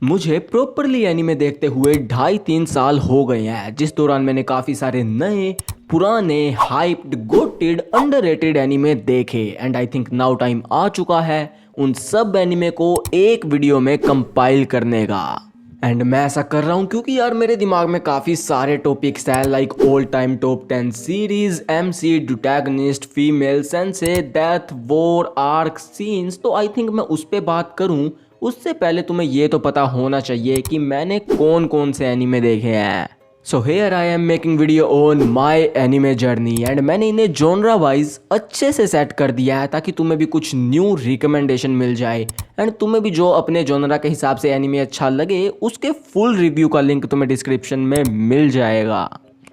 मुझे properly anime देखते हुए 2.5-3 साल हो गए हैं, जिस दौरान मैंने काफ़ी सारे नए, पुराने, हाइप्ड, गोटेड, अंडररेटेड एनीमे देखे and I think now time आ चुका है उन सब एनीमे को एक वीडियो में कंपाइल करने का। एंड मैं ऐसा कर रहा हूँ क्योंकि यार मेरे दिमाग में काफ़ी सारे टॉपिक्स हैं, like all time top 10 series, MC, protagonist, female, sensei, death, war, arc, scenes. तो आई थिंक मैं उस पर बात करूँ उससे पहले तुम्हें ये तो पता होना चाहिए कि मैंने कौन कौन से एनीमे देखे हैं। So here I am making video on my anime journey and मैंने इन्हें जॉनरा वाइज अच्छे से सेट कर दिया है ताकि तुम्हें भी कुछ न्यू रिकमेंडेशन मिल जाए एंड तुम्हें भी जो अपने जॉनरा के हिसाब से एनीमे अच्छा लगे उसके फुल रिव्यू का लिंक तुम्हें डिस्क्रिप्शन में मिल जाएगा।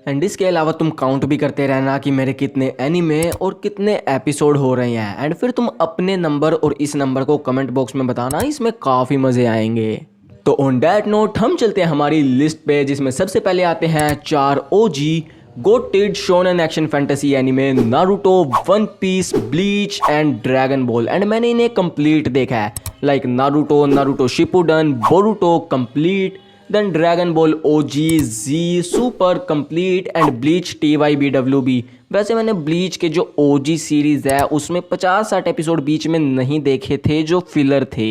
एंड इसके अलावा तुम काउंट भी करते रहना कि मेरे कितने एनीमे और कितने एपिसोड हो रहे हैं एंड फिर तुम अपने नंबर और इस नंबर को कमेंट बॉक्स में बताना, इसमें काफ़ी मज़े आएंगे। तो ऑन दैट नोट हम चलते हैं हमारी लिस्ट पे, जिसमें सबसे पहले आते हैं 4 OG GOATed shonen action fantasy anime, Naruto, One Piece, Bleach and Dragon Ball. And मैंने इन्हें कंप्लीट देखा है, like Naruto, Naruto Shippuden, Boruto complete, then Dragon Ball OG, G super complete and Bleach TYBWB। वैसे मैंने bleach के जो ओजी series है उसमें 50-60 एपिसोड बीच में नहीं देखे थे जो फिलर थे।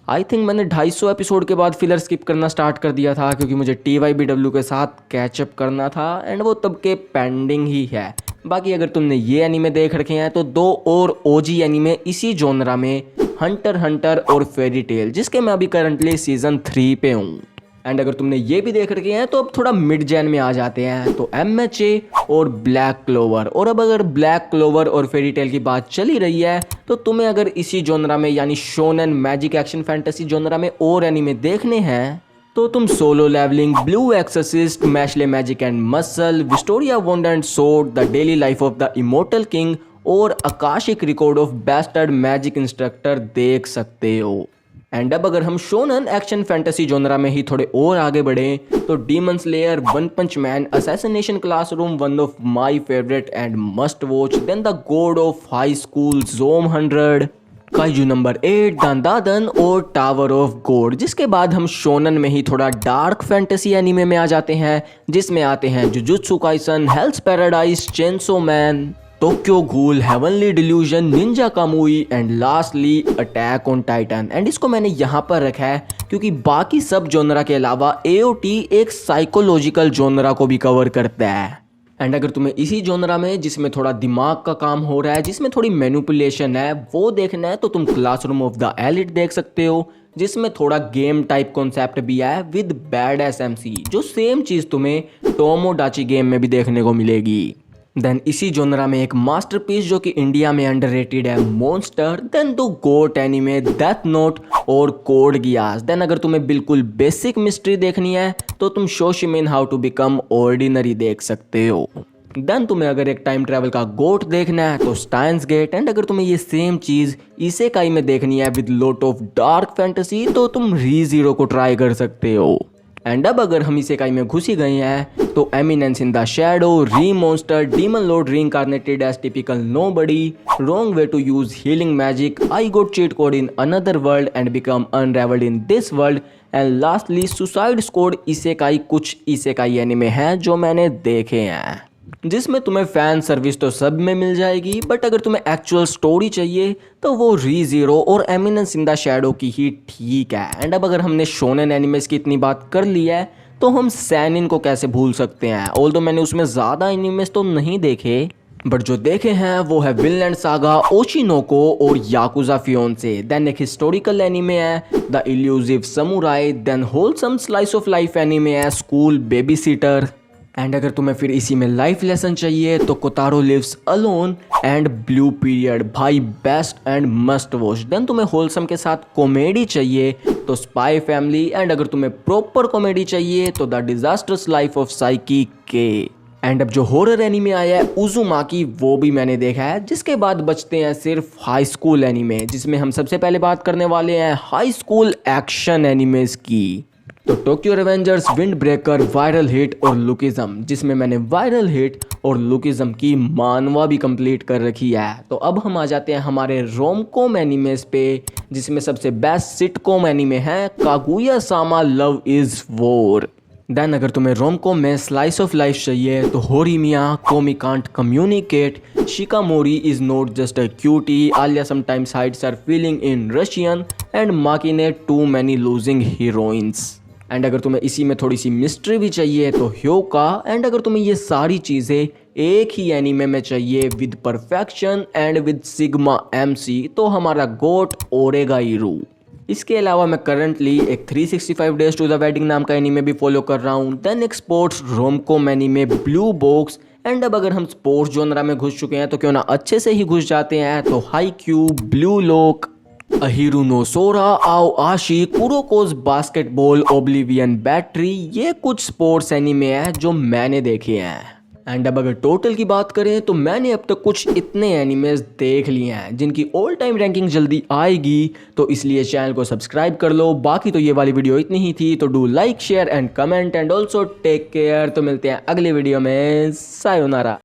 आई थिंक मैंने 250 एपिसोड के बाद फिलर स्किप करना स्टार्ट कर दिया था क्योंकि मुझे TYBW के साथ कैचअप करना था एंड वो तब के पेंडिंग ही है। बाकी अगर तुमने ये एनीमे देख रखे हैं तो 2 और ओजी एनीमे इसी जॉनरा में, हंटर हंटर और फेरी टेल, जिसके मैं अभी करंटली सीजन 3 पे हूँ। एंड अगर तुमने ये भी देख रखे हैं तो अब थोड़ा मिड जैन में आ जाते हैं, तो MHA और ब्लैक क्लोवर। और अब अगर ब्लैक क्लोवर और फेरी टेल की बात चली रही है तो तुम्हें अगर इसी जॉनरा में यानी shonen magic action fantasy genre में और एनीमे देखने हैं तो तुम Solo Leveling, Blue Exorcist, Mashle Magic and Muscle, Wistoria Wand and Sword, The Daily Life of the Immortal King और Akashic Records of Bastard Magic Instructor देख सकते हो। एंड अब अगर हम शोनन एक्शन फैंटेसी जोनरा में ही थोड़े और आगे बढ़े तो Demon Slayer, One Punch Man, Assassination Classroom, one of my favourite and must watch, then The God of High School, Zom 100, Kaiju number 8, Dandadan और टावर ऑफ गॉड। जिसके बाद हम शोनन में ही थोड़ा डार्क फैंटेसी एनीमे में आ जाते हैं, जिसमें आते हैं Jujutsu Kaisen, Hell's Paradise, Chainsaw Man, Tokyo Ghoul, Heavenly Delusion, Ninja Kamui and lastly Attack on Titan. And इसको मैंने यहाँ पर रखा है क्योंकि बाकी सब जोनरा के अलावा AOT एक साइकोलॉजिकल जोनरा को भी कवर करता है। एंड अगर तुम्हें इसी जोनरा में जिसमें थोड़ा दिमाग का काम हो रहा है, जिसमें थोड़ी मैनिपुलेशन है, वो देखना है तो तुम क्लासरूम ऑफ द एलिट देख सकते हो, जिसमें थोड़ा गेम टाइप कॉन्सेप्ट भी है विद बैड SMC, जो सेम चीज़ तुम्हें टोमोडाची गेम में भी देखने को मिलेगी। देन इसी जोनरा में एक मास्टरपीस जो कि इंडिया में अंडररेटेड है, मॉन्स्टर, देन 2 गोट एनीमे, डेथ नोट और कोड गियास। देन अगर तुम्हें बिल्कुल बेसिक मिस्ट्री देखनी है तो तुम शोशिमिन हाउ टू बिकम ऑर्डिनरी देख सकते हो। देन तुम्हें अगर एक टाइम ट्रैवल का गोट देखना है तो स्टाइन्स गेट। एंड अगर तुम्हें ये सेम चीज़ इसेकाई में देखनी है with lot of dark fantasy तो तुम रीज़ीरो को ट्राई कर सकते हो। एंड अब अगर हम इसेकाई में घुस ही गए हैं तो Eminence in the Shadow, Re Monster, Demon Lord Reincarnated as Typical Nobody, Wrong Way to Use Healing Magic, I Got Cheat Code in Another World and Become Unrivalled in This World, and lastly Suicide Squad Isekai. कुछ isekai anime हैं जो मैंने देखे हैं, जिसमें तुम्हें fan service तो सब में मिल जाएगी, बट अगर तुम्हें एक्चुअल स्टोरी चाहिए तो वो रीज़ीरो और एमिनेंस इन द शैडो की ही ठीक है। एंड अब अगर हमने शोनेन एनिमेस की इतनी बात कर ली है तो हम सैनिन को कैसे भूल सकते हैं। ऑल्दो मैंने उसमें ज़्यादा एनिमेस तो नहीं देखे, बट जो देखे हैं वो है विनलैंड सागा, ओशिनोको और याकुजा फियोंसे। देन एक हिस्टोरिकल एनिमे है The Elusive Samurai, then wholesome slice of life anime है स्कूल बेबी सीटर। एंड अगर तुम्हें फिर इसी में लाइफ लेसन चाहिए तो Kotaro Lives Alone and Blue Period, भाई best and must watch. Then तुम्हें होलसम के साथ कॉमेडी चाहिए तो स्पाई फैमिली, एंड अगर तुम्हें प्रॉपर कॉमेडी चाहिए तो the disasters life of psyche के। एंड अब जो हॉरर एनीमे आया है उजुमाकी, वो भी मैंने देखा है। जिसके बाद बचते हैं सिर्फ हाई स्कूल एनीमे, जिसमें हम सबसे पहले बात करने वाले हैं हाई स्कूल एक्शन एनीमेज की। तो Tokyo Revengers, wind breaker, viral hit और लुकिज्म, जिसमें मैंने वायरल हिट और लुकिज्म की मानवा भी कंप्लीट कर रखी है। तो अब हम आ जाते हैं हमारे रोमकॉम एनिमेस पे, जिसमें सबसे बेस्ट सिटकॉम एनिमे है Kaguya Sama Love Is War. Then अगर तुम्हें रोमकॉम में स्लाइस ऑफ लाइफ चाहिए तो Horimiya Komi Can't Communicate, Shikimori Is Not Just a Cutie, Alya Sometimes Hides Her Feelings in Russian and Makeine Too Many Losing Heroines. And अगर तुम्हें इसी में थोड़ी सी मिस्ट्री भी चाहिए तो ह्योका। एंड अगर तुम्हें ये सारी चीज़ें एक ही एनीमे में चाहिए with perfection and with sigma MC तो हमारा गोट ओरेगाइरू। इसके अलावा मैं करंटली एक 365 डेज टू द वेडिंग नाम का एनीमे भी फॉलो कर रहा हूँ। देन एक sports romcom anime blue box. And अब अगर हम स्पोर्ट्स जोनरा में घुस चुके हैं तो क्यों ना अच्छे से ही घुस जाते हैं, तो हाईक्यू, ब्लू लॉक, अहिरू नो सोरा, आओ आशी, कुरोकोस बास्केटबॉल, ओब्लिवियन बैटरी, ये कुछ स्पोर्ट्स एनीमे हैं जो मैंने देखे हैं। एंड अब अगर टोटल की बात करें तो मैंने अब तक कुछ इतने एनिमेज देख लिए हैं जिनकी ऑल टाइम रैंकिंग जल्दी आएगी, तो इसलिए चैनल को सब्सक्राइब कर लो। बाकी तो ये वाली वीडियो इतनी ही थी, तो do like share and comment and also take care. तो मिलते हैं अगले वीडियो में, सायोनारा।